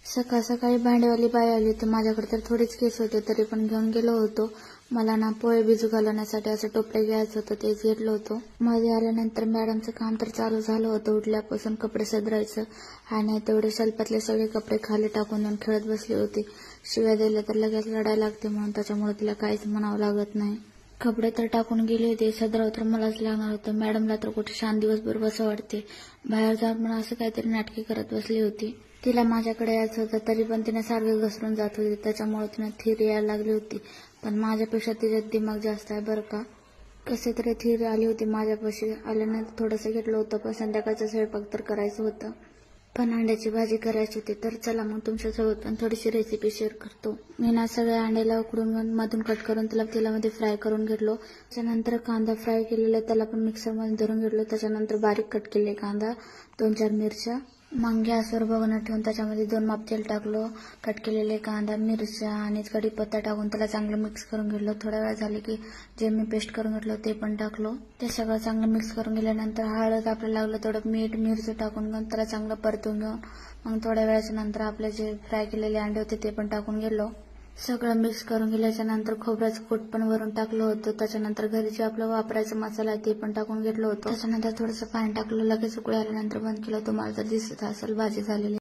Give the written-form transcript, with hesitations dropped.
सकाळ सकाळी भांडेवाली बाई आली तर माझ्याकडे तर थोडेच केस होते, तरी पण घेऊन गेलो होतो. मला ना पोहे भिजू घालवण्यासाठी असं टोपले घ्यायचं होतं, तेच घेतलं होतं. मध्ये आल्यानंतर मॅडमचं काम तर चालू झालं होतं. उठल्यापासून कपडे सदरायचं आणि तेवढे शेल्फातले सगळे कपडे खाली टाकून येऊन खेळत बसली होती. शिव्या दिल्या तर लगेच लढायला लागते म्हणून त्याच्यामुळे तिला काहीच म्हणावं लागत नाही. कपडे तर टाकून गेले होते, सदराव तर मलाच लागणार होतं. मॅडमला तर कुठे शांत दिवसभर बसं वाटते. बाहेर जाऊन पण असं काहीतरी नाटके करत बसली होती. तिला माझ्याकडे यायचं होतं, तरी पण तिने सारखं घसरून जात होती. त्याच्यामुळे तिने थीर यायला लागली होती. पण माझ्यापेक्षा तिच्यात दिमाग जास्त आहे बरं का. कसे तरी थीर आली होती माझ्यापाशी. आल्यानंतर थोडंसं घेतलं होतं, पण संध्याकाळचं स्वयंपाक तर करायचं होतं. पण अंड्याची भाजी करायची होती. तर चला मग तुमच्यासोबत पण थोडीशी रेसिपी शेअर करतो. मी ना सगळ्या अंड्याला उकडून मधून कट करून त्याला तेलामध्ये फ्राय करून घेतलो. त्याच्यानंतर कांदा फ्राय केलेला त्याला पण मिक्सरमध्ये धरून घेतलो. त्याच्यानंतर बारीक कट केले कांदा, 2-4 मिरच्या. मग गॅसवर बघणं ठेवून त्याच्यामध्ये 2 माप तेल टाकलो. कट केलेले कांदा, मिरच्या आणि कढीपत्ता टाकून त्याला चांगलं मिक्स करून घेतलं. थोड्या वेळ झाले की जे मी पेस्ट करून घेतलं ते पण टाकलो. ते सगळं चांगलं मिक्स करून गेल्यानंतर हळद आपल्याला लागलं तेवढं मीठ, मिरची टाकून घेऊन त्याला चांगलं परतून घेऊन मग थोड्या वेळाच्या नंतर आपले जे फ्राय केलेले अंडे होते ते पण टाकून गेलो. सगळं मिक्स करून गेल्याच्या नंतर खोबऱ्याचं कूट पण वरून टाकलं होतं. त्याच्यानंतर घरी जे आपलं वापरायचं मसाला आहे ते पण टाकून घेतलं होतं. त्याच्यानंतर थोडंसं पाणी टाकलं. लगेच उकळी आल्यानंतर बंद केलं. तुम्हाला तर दिसत असेल भाजी झालेली.